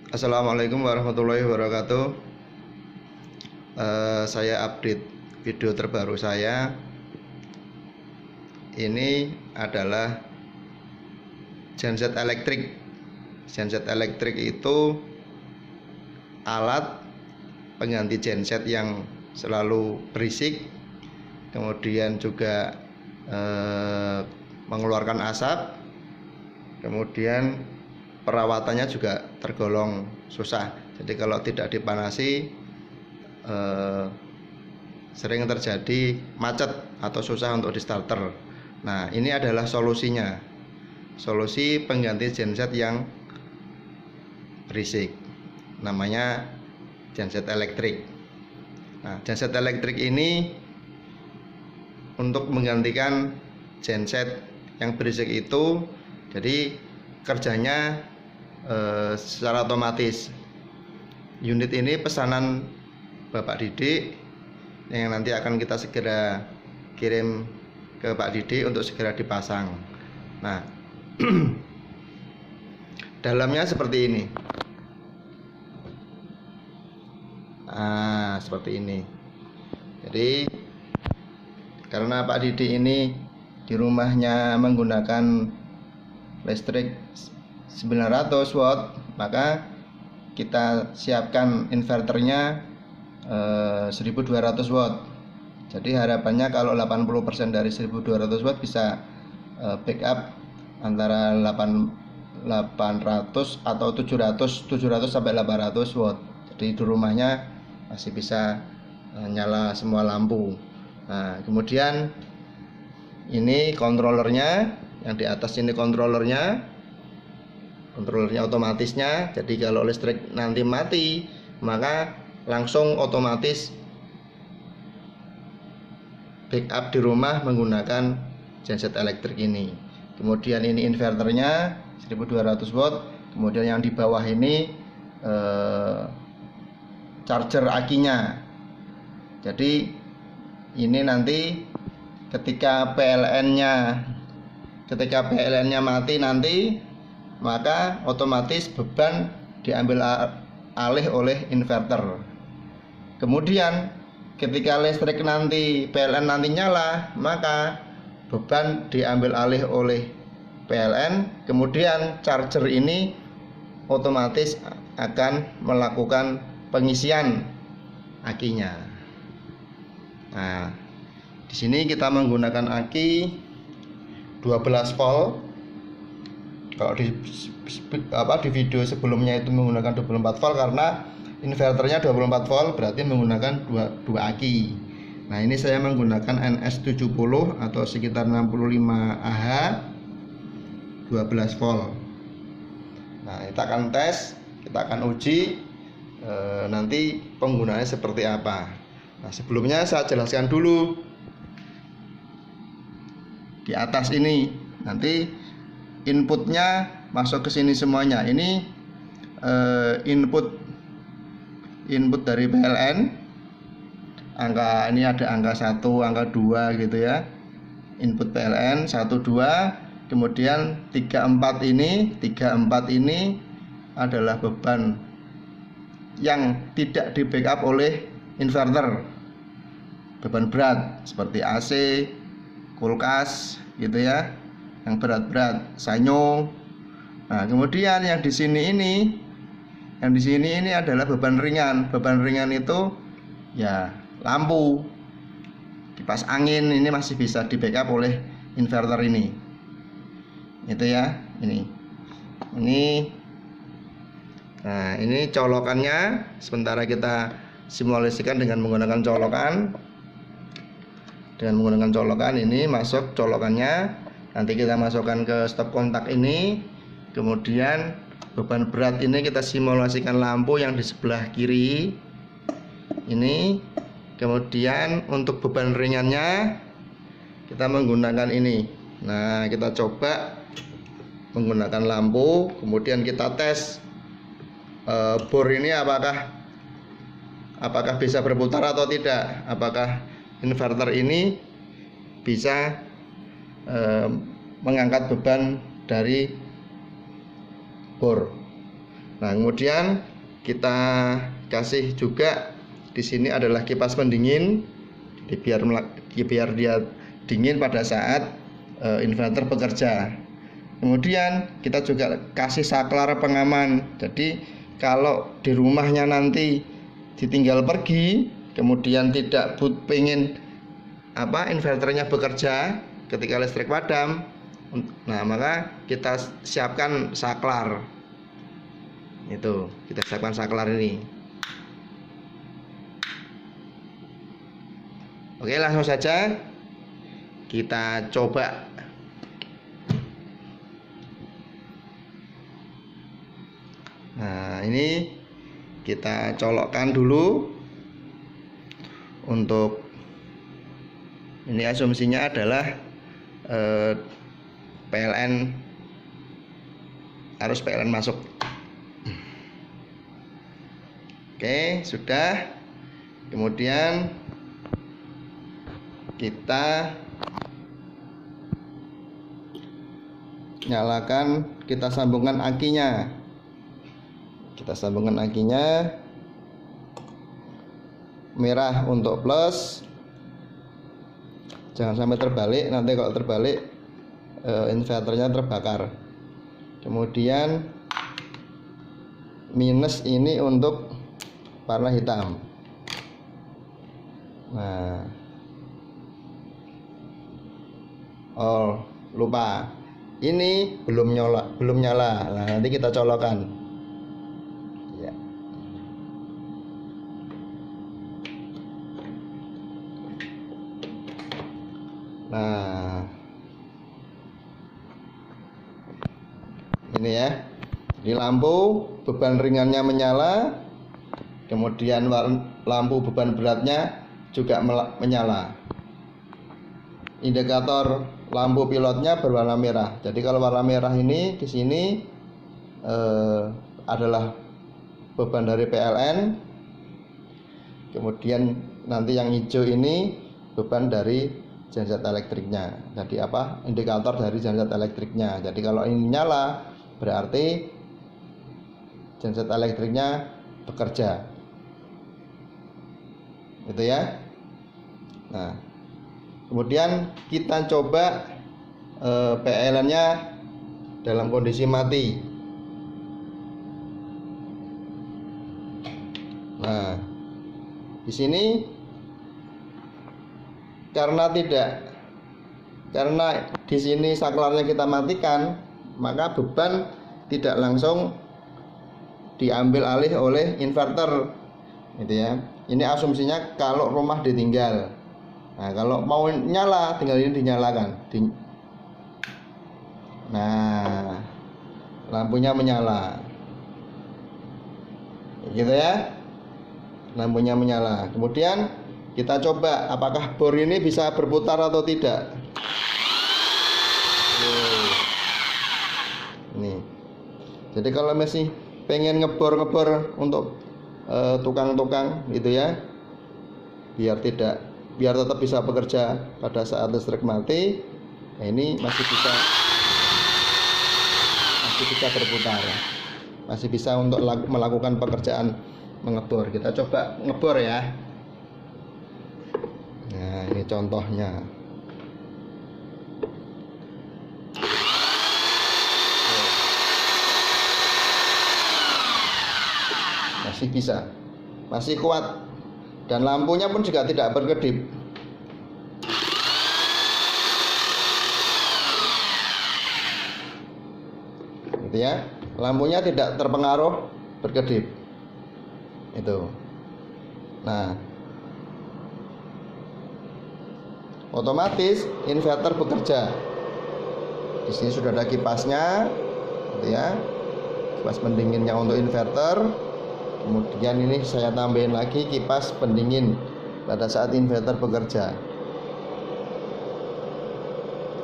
Assalamualaikum warahmatullahi wabarakatuh. Saya update video terbaru saya. Ini adalah genset elektrik. Genset elektrik itu alat pengganti genset yang selalu berisik, kemudian juga mengeluarkan asap, kemudian perawatannya juga tergolong susah. Jadi kalau tidak dipanasi sering terjadi macet atau susah untuk di starter. Nah, ini adalah solusinya. Solusi pengganti genset yang berisik. Namanya genset elektrik. Nah, genset elektrik ini untuk menggantikan genset yang berisik itu, jadi kerjanya secara otomatis. Unit ini pesanan Bapak Didik yang nanti akan kita segera kirim ke Pak Didik untuk segera dipasang. Nah, dalamnya seperti ini. Nah, seperti ini. Jadi karena Pak Didik ini di rumahnya menggunakan listrik 900 watt, maka kita siapkan inverternya 1200 watt. Jadi harapannya kalau 80% dari 1200 watt bisa backup antara 800 atau 700 sampai 800 watt. Jadi di rumahnya masih bisa nyala semua lampu. Nah, kemudian ini kontrolernya, yang di atas ini kontrolernya otomatisnya. Jadi kalau listrik nanti mati, maka langsung otomatis backup di rumah menggunakan genset elektrik ini. Kemudian ini inverternya 1200 watt. Kemudian yang di bawah ini charger akinya. Jadi ini nanti ketika PLN-nya mati nanti, maka otomatis beban diambil alih oleh inverter. Kemudian ketika listrik nanti PLN nanti nyala, maka beban diambil alih oleh PLN. Kemudian charger ini otomatis akan melakukan pengisian akinya. Nah, di sini kita menggunakan aki 12 volt. Kalau di video sebelumnya itu menggunakan 24 volt karena inverternya 24 volt, berarti menggunakan dua aki. Nah, ini saya menggunakan NS70 atau sekitar 65 Ah 12 volt. Nah, kita akan tes, kita akan uji nanti penggunaannya seperti apa. Nah, sebelumnya saya jelaskan dulu di atas ini. Nanti inputnya masuk ke sini semuanya. Ini input dari PLN. Angka ini ada angka 1, angka 2 gitu ya. Input PLN 1, 2. Kemudian 34 ini adalah beban yang tidak di backup oleh inverter. Beban berat seperti AC, kulkas gitu ya, yang berat-berat, sanyo. Nah, kemudian yang di sini ini adalah beban ringan. Beban ringan itu ya lampu, kipas angin, ini masih bisa di backup oleh inverter ini. Itu ya, ini. Nah, ini colokannya. Sementara kita simulasikan dengan menggunakan colokan. Ini masuk colokannya. Nanti kita masukkan ke stop kontak ini. Kemudian beban berat ini kita simulasikan lampu yang di sebelah kiri ini. Kemudian untuk beban ringannya kita menggunakan ini. Nah, kita coba menggunakan lampu. Kemudian kita tes bor ini apakah bisa berputar atau tidak, apakah inverter ini bisa mengangkat beban dari bor. Nah, kemudian kita kasih juga di sini adalah kipas pendingin, biar dia dingin pada saat inverter bekerja. Kemudian kita juga kasih saklar pengaman. Jadi kalau di rumahnya nanti ditinggal pergi, kemudian tidak pengen inverternya bekerja ketika listrik padam, nah maka kita siapkan saklar. Itu kita siapkan saklar ini. Oke, langsung saja kita coba. Nah, ini kita colokkan dulu. Untuk ini asumsinya adalah PLN, arus PLN masuk. Oke, sudah. Kemudian kita nyalakan, kita sambungkan akinya. Kita sambungkan akinya. Merah untuk plus. Jangan sampai terbalik, nanti kalau terbalik inverternya terbakar. Kemudian minus ini untuk warna hitam. Nah, oh lupa, ini belum nyala. Nah, nanti kita colokan ya. Nah, ini ya, di lampu beban ringannya menyala, kemudian lampu beban beratnya juga menyala. Indikator lampu pilotnya berwarna merah. Jadi kalau warna merah ini di sini adalah beban dari PLN. Kemudian nanti yang hijau ini beban dari genset elektriknya. Jadi indikator dari genset elektriknya. Jadi kalau ini nyala berarti genset elektriknya bekerja. Gitu ya. Nah, kemudian kita coba PLN-nya dalam kondisi mati. Nah, di sini karena di sini saklarnya kita matikan, maka beban tidak langsung diambil alih oleh inverter, gitu ya. Ini asumsinya kalau rumah ditinggal. Nah, kalau mau nyala tinggal ini dinyalakan. Nah, lampunya menyala. Gitu ya. Lampunya menyala. Kemudian kita coba apakah bor ini bisa berputar atau tidak. Nih. Jadi kalau masih pengen ngebor untuk tukang-tukang gitu ya, biar tetap bisa bekerja pada saat listrik mati. Nah, ini masih bisa berputar, masih bisa untuk melakukan pekerjaan mengebor. Kita coba ngebor ya. Nah, ini contohnya. Masih bisa, masih kuat, dan lampunya pun juga tidak berkedip. Gitu ya, lampunya tidak terpengaruh berkedip. Itu. Nah, otomatis inverter bekerja. Di sini sudah ada kipasnya, gitu ya, kipas pendinginnya untuk inverter. Kemudian ini saya tambahin lagi kipas pendingin pada saat inverter bekerja.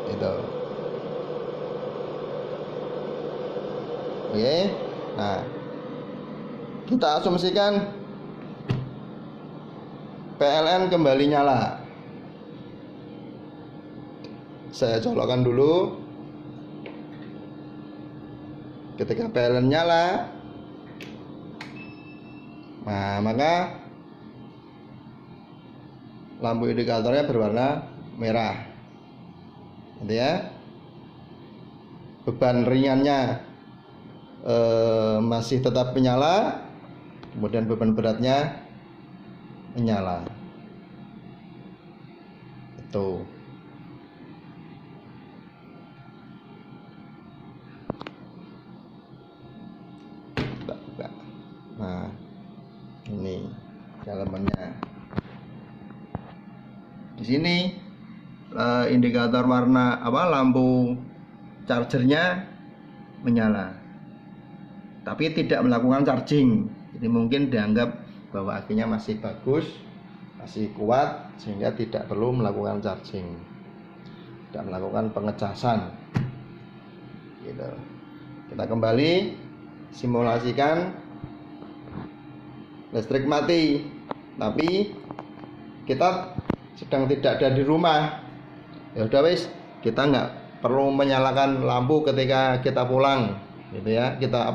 Gitu. Oke. Nah, kita asumsikan PLN kembali nyala. Saya colokkan dulu. Ketika PLN nyala, Nah, maka lampu indikatornya berwarna merah, gitu ya. Beban ringannya masih tetap menyala, kemudian beban beratnya menyala. Itu. Kita buka. Nah, ini dalamannya. Di sini indikator warna lampu chargernya menyala, tapi tidak melakukan charging. Jadi mungkin dianggap bahwa akinya masih bagus, masih kuat, sehingga tidak perlu melakukan charging, tidak melakukan pengecasan. Gitu. Kita kembali simulasikan listrik mati, tapi kita sedang tidak ada di rumah. Ya udah wis, kita nggak perlu menyalakan lampu ketika kita pulang, gitu ya. Kita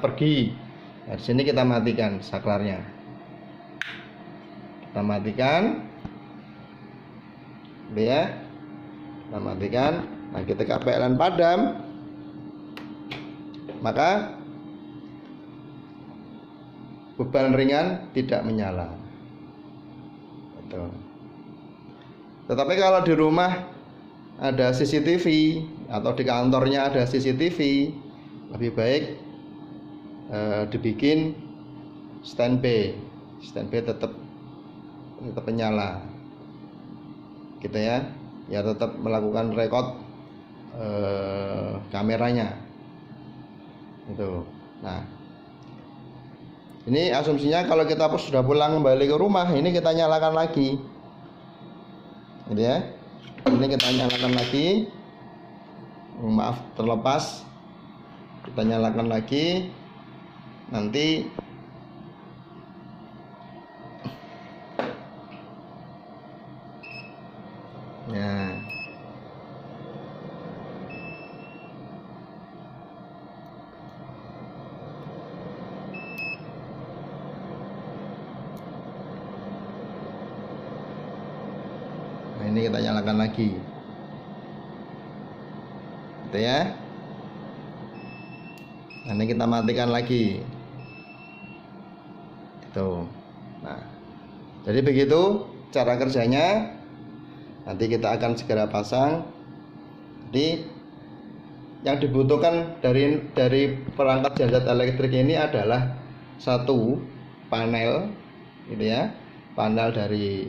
pergi. Nah, di sini kita matikan saklarnya. Kita matikan, gitu ya. Kita matikan. Nah, ketika PLN padam, maka beban ringan tidak menyala. Betul. Tetapi kalau di rumah ada CCTV atau di kantornya ada CCTV, lebih baik dibikin standby tetap menyala, gitu ya. Ya tetap melakukan record kameranya, itu. Nah, ini asumsinya kalau kita sudah pulang kembali ke rumah, ini kita nyalakan lagi, gitu ya. Ini kita nyalakan lagi. Maaf terlepas, kita nyalakan lagi. Nanti ya, nah ini kita nyalakan lagi, gitu ya. Nah, ini kita matikan lagi, itu. Nah, jadi begitu cara kerjanya. Nanti kita akan segera pasang. Jadi yang dibutuhkan dari perangkat genset elektrik ini adalah satu panel, gitu ya, panel dari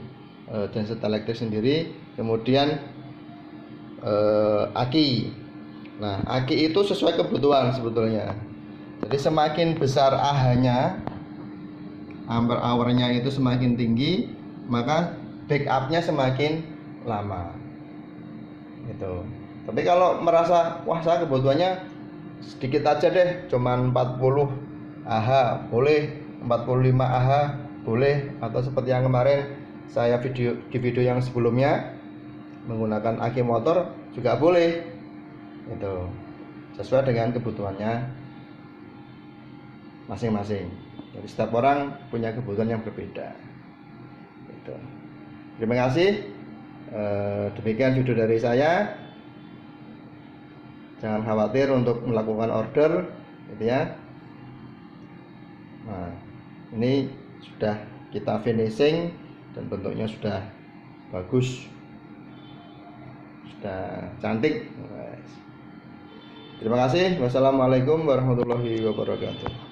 genset elektrik sendiri, kemudian aki. Nah, aki itu sesuai kebutuhan sebetulnya. Jadi semakin besar AH-nya, ampere hour-nya itu semakin tinggi, maka backupnya semakin lama, gitu. Tapi kalau merasa wah saya kebutuhannya sedikit aja deh, cuman 40 AH boleh, 45 AH boleh, atau seperti yang kemarin saya di video yang sebelumnya menggunakan aki motor juga boleh, itu sesuai dengan kebutuhannya masing-masing. Jadi setiap orang punya kebutuhan yang berbeda, gitu. Terima kasih. Demikian video dari saya. Jangan khawatir untuk melakukan order, gitu ya. Nah, ini sudah kita finishing dan bentuknya sudah bagus, sudah cantik. Terima kasih. Wassalamualaikum warahmatullahi wabarakatuh.